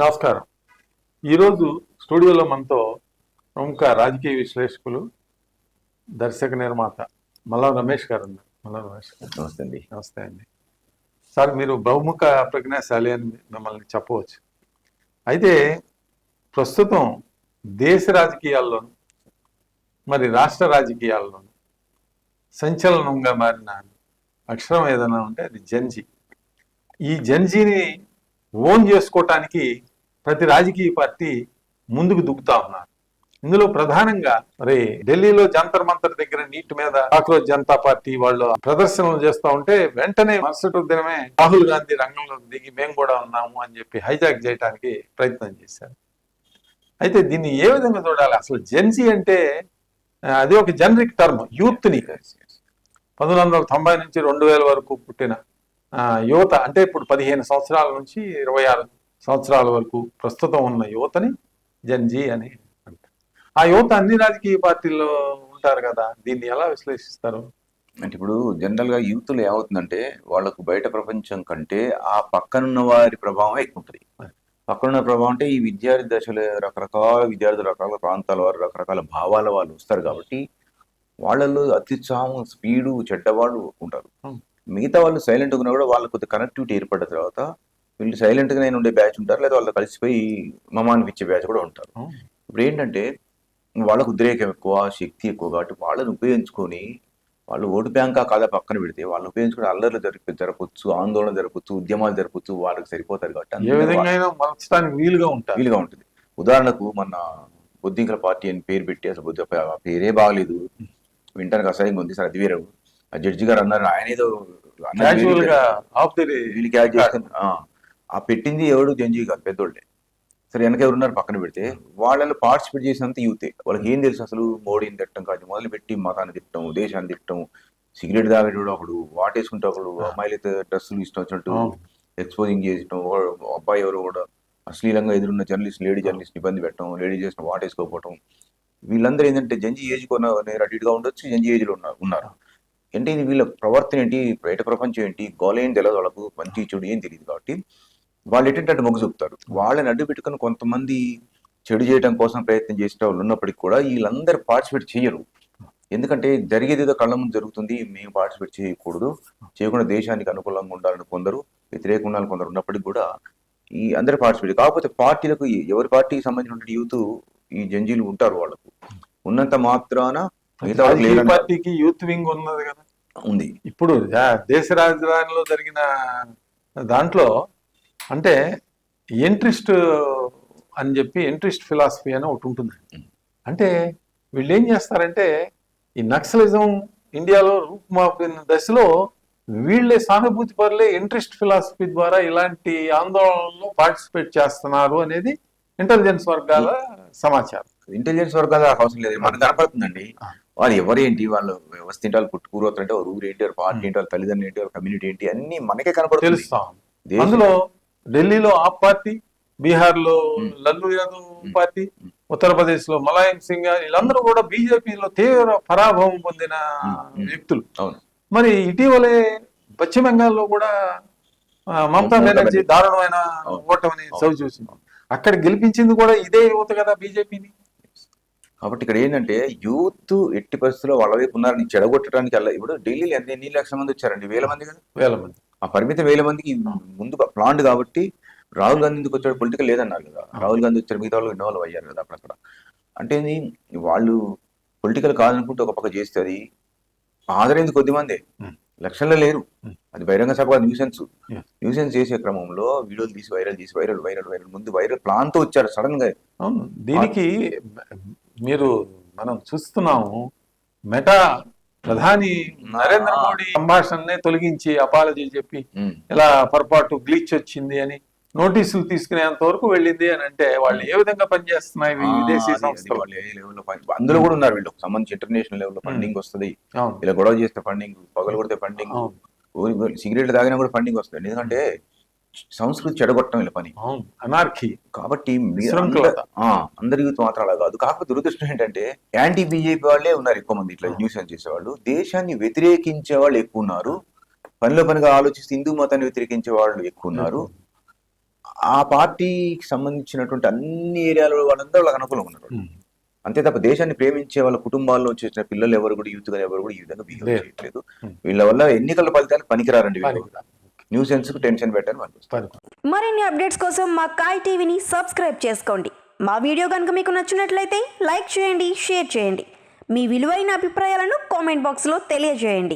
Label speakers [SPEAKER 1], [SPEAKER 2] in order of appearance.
[SPEAKER 1] నమస్కారం. ఈరోజు స్టూడియోలో మనతో ప్రముఖ రాజకీయ విశ్లేషకులు, దర్శక నిర్మాత మల్లా రమేష్ గారు ఉన్నారు. మల్లా రమేష్ గారు
[SPEAKER 2] నమస్తే అండి.
[SPEAKER 1] నమస్తే అండి. సార్, మీరు బహుముఖ ప్రజ్ఞాశాలి అని మిమ్మల్ని చెప్పవచ్చు. అయితే ప్రస్తుతం దేశ రాజకీయాల్లోనూ మరి రాష్ట్ర రాజకీయాల్లోనూ సంచలనంగా మారిన అక్షరం ఏదైనా ఉంటే అది జెన్జీ. ఈ జెన్జీని ఓన్ చేసుకోవటానికి ప్రతి రాజకీయ పార్టీ ముందుకు దుక్కుతా ఉన్నారు. ఇందులో ప్రధానంగా మరి ఢిల్లీలో జంతర్ మంతర్ దగ్గర నీటి మీద కాక్రోచ్ జనతా పార్టీ వాళ్ళు ప్రదర్శనలు చేస్తూ ఉంటే వెంటనే మరుసటి దినమే రాహుల్ గాంధీ రంగంలోకి దిగి మేము కూడా ఉన్నాము అని చెప్పి హైజాక్ చేయడానికి ప్రయత్నం చేశారు. అయితే దీన్ని ఏ విధంగా చూడాలి? అసలు జెన్జీ అంటే అది ఒక జనరిక్ టర్మ్, యూత్ని 1990 నుంచి 2000 వరకు పుట్టిన యువత, అంటే ఇప్పుడు 15 సంవత్సరాల నుంచి 26 సంవత్సరాల వరకు ప్రస్తుతం ఉన్న యువతని జెన్జీ అని అంటారు. ఆ యువత అన్ని రాజకీయ పార్టీల్లో ఉంటారు కదా, దీన్ని ఎలా విశ్లేషిస్తారు?
[SPEAKER 2] అంటే ఇప్పుడు జనరల్ గా యూత్లో ఏమవుతుందంటే వాళ్ళకు బయట ప్రపంచం కంటే ఆ పక్కనున్న వారి ప్రభావం ఎక్కువ ఉంటుంది. పక్కనున్న ప్రభావం అంటే ఈ విద్యార్థి దశలో రకరకాల విద్యార్థులు, రకరకాల ప్రాంతాల వారు, రకరకాల భావాల వాళ్ళు వస్తారు కాబట్టి వాళ్ళలో అత్యుత్సాహం, స్పీడు, చెడ్డవాళ్ళు ఉంటారు. మిగతా వాళ్ళు సైలెంట్గా ఉన్నా కూడా వాళ్ళకు కొద్ది కనెక్టివిటీ ఏర్పడిన తర్వాత వీళ్ళు సైలెంట్గా నేను ఉండే బ్యాచ్ ఉంటారు, లేదా వాళ్ళు కలిసిపోయి మమానిపించే బ్యాచ్ కూడా ఉంటారు. ఇప్పుడు ఏంటంటే వాళ్ళకు ఉద్రేకం ఎక్కువ, శక్తి ఎక్కువ, కాబట్టి వాళ్ళని ఉపయోగించుకొని వాళ్ళు ఓటు బ్యాంకా కాదా పక్కన పెడితే వాళ్ళని ఉపయోగించుకుని అల్లర్లు జరపచ్చు, ఆందోళన జరపచ్చు, ఉద్యమాలు జరపచ్చు, వాళ్ళకి సరిపోతారు కాబట్టి
[SPEAKER 1] ఏ విధంగా మార్చడానికి వీలుగా
[SPEAKER 2] ఉంటుంది. ఉదాహరణకు మన బొద్దింకల పార్టీ అని పేరు పెట్టి అసలు పేరే బాగలేదు, వింటానికి అసహ్యంగా ఉంది సార్, అది వేరే. ఆ జడ్జి గారు అన్నారు, ఆయన ఏదో వీళ్ళు క్యాచ్ చేసుకుని ఆ పెట్టింది ఎవడు జడ్జి కాదు, పెద్దోళ్ళే. సరే, వెనక ఎవరున్నారు పక్కన పెడితే వాళ్ళలో పార్టిసిపేట్ చేసినంత యూతే. వాళ్ళకి ఏం తెలుసు అసలు? మోడీని తిట్టడం కాదు మొదలు పెట్టి మతాన్ని తిట్టడం, దేశాన్ని తిట్టడం, సిగరెట్ తాగేటోడు ఒకడు, వాటేసుకుంటే ఒకడు, అమ్మాయిలు అయితే డ్రెస్సులు ఇష్టం వచ్చినట్టు ఎక్స్పోజింగ్ చేయడం, అబ్బాయి ఎవరు కూడా అశ్లీలంగా ఎదురున్న జర్నలిస్ట్, లేడీ జర్నలిస్ట్ ఇబ్బంది పెట్టడం, లేడీ చేసిన వాటేసుకోకపోవడం, వీళ్ళందరూ ఏంటంటే జంజీ ఏజ్ కొన్న అటు ఇటుగా ఉండొచ్చు, జంజీ ఏజ్లో ఉన్నారు. అంటే ఇది వీళ్ళ ప్రవర్తన ఏంటి, బయట ప్రపంచం ఏంటి, గోల ఏం తెలియదు వాళ్ళకు, మంచి చెడు ఏం తెలియదు. కాబట్టి వాళ్ళు ఏంటంటే మొగ్గు చూపుతారు. వాళ్ళని అడ్డు పెట్టుకుని కొంతమంది చెడు చేయడం కోసం ప్రయత్నం చేసే వాళ్ళు ఉన్నప్పటికీ కూడా వీళ్ళందరూ పార్టిసిపేట్ చేయరు. ఎందుకంటే జరిగేది ఏదో కళ్ళ ముందు జరుగుతుంది, మేము పార్టిసిపేట్ చేయకూడదు, చేయకుండా దేశానికి అనుకూలంగా ఉండాలని కొందరు, వ్యతిరేకంగా ఉండాలని కొందరు ఉన్నప్పటికీ కూడా ఈ అందరూ పార్టిసిపేట్. కాకపోతే పార్టీలకు, ఎవరి పార్టీకి సంబంధించిన యూత్ ఈ జంజీలు ఉంటారు. వాళ్ళకు ఉన్నంత మాత్రాన మిగతా
[SPEAKER 1] పార్టీకి యూత్ వింగ్ ఉన్నది కదా,
[SPEAKER 2] ఉంది.
[SPEAKER 1] ఇప్పుడు దేశ రాజధానిలో జరిగిన దాంట్లో అంటే ఎంట్రిస్ట్ అని చెప్పి ఎంట్రిస్ట్ ఫిలాసఫీ అని ఒకటి ఉంటుంది. అంటే వీళ్ళు ఏం చేస్తారంటే ఈ నక్సలిజం ఇండియాలో రూపుమాపిన దశలో వీళ్ళే సానుభూతి పరులే ఎంట్రిస్ట్ ఫిలాసఫీ ద్వారా ఇలాంటి ఆందోళనలో పార్టిసిపేట్ చేస్తున్నారు అనేది ఇంటెలిజెన్స్ వర్గాల సమాచారం.
[SPEAKER 2] ఇంటెలిజెన్స్ వర్గాల అవసరం లేదు, మనకు కనపడుతుందండి. వాళ్ళు ఎవరేంటి, వాళ్ళు వ్యవస్థ ఏంటి, వాళ్ళు పుట్టుకూరవుతారు అంటే ఊరు ఏంటి, వాళ్ళ పార్టీ ఏంటి, వాళ్ళ తల్లిదండ్రులు ఏంటి, వాళ్ళ కమ్యూనిటీ ఏంటి, అన్ని మనకే కనపడుతుంది,
[SPEAKER 1] తెలుస్తాం. అందులో ఢిల్లీలో ఆప్ పార్టీ, బీహార్ లో లల్లు యాదవ్ పార్టీ, ఉత్తరప్రదేశ్ లో ములాయం సింగ్, వీళ్ళందరూ కూడా బీజేపీలో తీవ్ర పరాభవం పొందిన వ్యక్తులు. మరి ఇటీవలే పశ్చిమ బెంగాల్లో కూడా మమతా బెనర్జీ దారుణమైన ఓటమిని చవి చూసింది. అక్కడ గెలిపించింది కూడా ఇదే యువత కదా, బీజేపీని.
[SPEAKER 2] కాబట్టి ఇక్కడ ఏంటంటే యూత్ ఎట్టి పరిస్థితుల్లో వాళ్ళ వైపు ఉన్నారని చెడగొట్టడానికి అలా. ఇప్పుడు ఢిల్లీలో ఎన్ని లక్షల మంది వచ్చారండి, 1000 మంది కదా,
[SPEAKER 1] 1000 మంది.
[SPEAKER 2] ఆ పరిమితం 1000 మందికి ముందు ప్లాంట్ కాబట్టి రాహుల్ గాంధీ ఎందుకు వచ్చాడు, పొలిటికల్ లేదన్నారు కదా, రాహుల్ గాంధీ వచ్చారు, మిగతా వాళ్ళు ఇన్వాల్వ్ అయ్యారు కదా అక్కడ. అంటే వాళ్ళు పొలిటికల్ కాదనుకుంటే ఒక పక్క చేస్తే అది ఆదరైంది కొద్దిమందే, లక్షల్లో లేరు. అది బహిరంగ సభ న్యూసెన్స్ చేసే క్రమంలో వీడియోలు తీసి వైరల్ ముందు వైరల్ ప్లాన్ తో వచ్చారు సడన్ గా.
[SPEAKER 1] అవును, దీనికి మనం చూస్తున్నాము, మెటా ప్రధాని నరేంద్ర మోడీ సంభాషణనే తొలగించి అపాలజీ చెప్పి ఇలా పొరపాటు గ్లిచ్ వచ్చింది అని నోటీసులు తీసుకునేంత వరకు వెళ్ళింది అని అంటే వాళ్ళు ఏ విధంగా పనిచేస్తున్నాయి విదేశీ సంస్థలు?
[SPEAKER 2] అందులో కూడా ఉన్నారు వీళ్ళు సంబంధించి ఇంటర్నేషనల్ లెవెల్లో ఫండింగ్ వస్తుంది, ఇలా గొడవ చేస్తే ఫండింగ్, పగలు కొడితే ఫండింగ్, సిగరెట్లు తాగినా కూడా ఫండింగ్ వస్తుంది. ఎందుకంటే సంస్కృతి చెడగొట్టడం వీళ్ళ పని,
[SPEAKER 1] అనార్కీ.
[SPEAKER 2] కాబట్టి అందరి యూత్ మాత్రం అలా కాదు. కాకపోతే దురదృష్టం ఏంటంటే యాంటీ బీజేపీ వాళ్ళే ఉన్నారు ఎక్కువ మంది, ఇట్లా న్యూసెన్స్ చేసేవాళ్ళు. దేశాన్ని వ్యతిరేకించే వాళ్ళు ఎక్కువ ఉన్నారు, పనిలో పనిగా ఆలోచిస్తే హిందూ మతాన్ని వ్యతిరేకించే వాళ్ళు ఎక్కువ ఉన్నారు. ఆ పార్టీకి సంబంధించినటువంటి అన్ని ఏరియాలో వాళ్ళందరూ వాళ్ళకి అనుకూలంగా ఉన్నారు. అంతే తప్ప దేశాన్ని ప్రేమించే వాళ్ళ కుటుంబాల్లో వచ్చిన పిల్లలు ఎవరు కూడా యూత్ గా ఎవరు కూడా ఈ విధంగా బిహేవ్
[SPEAKER 1] లేదు.
[SPEAKER 2] చేయట్లేదు. వీళ్ళ వల్ల ఎన్నికల ఫలితాలు పనికిరారండి వీళ్ళు.
[SPEAKER 1] పనికిరారు.
[SPEAKER 2] న్యూ సెన్స్ కు టెన్షన్ పెట్టని వాళ్ళు.
[SPEAKER 3] మరిన్ని అప్డేట్స్ కోసం మా కాయ్ టీవీని సబ్స్క్రైబ్ చేసుకోండి. మా వీడియో కనుక మీకు నచ్చినట్లయితే లైక్ చేయండి, షేర్ చేయండి. మీ విలువైన అభిప్రాయాలను కామెంట్ బాక్స్లో తెలియజేయండి.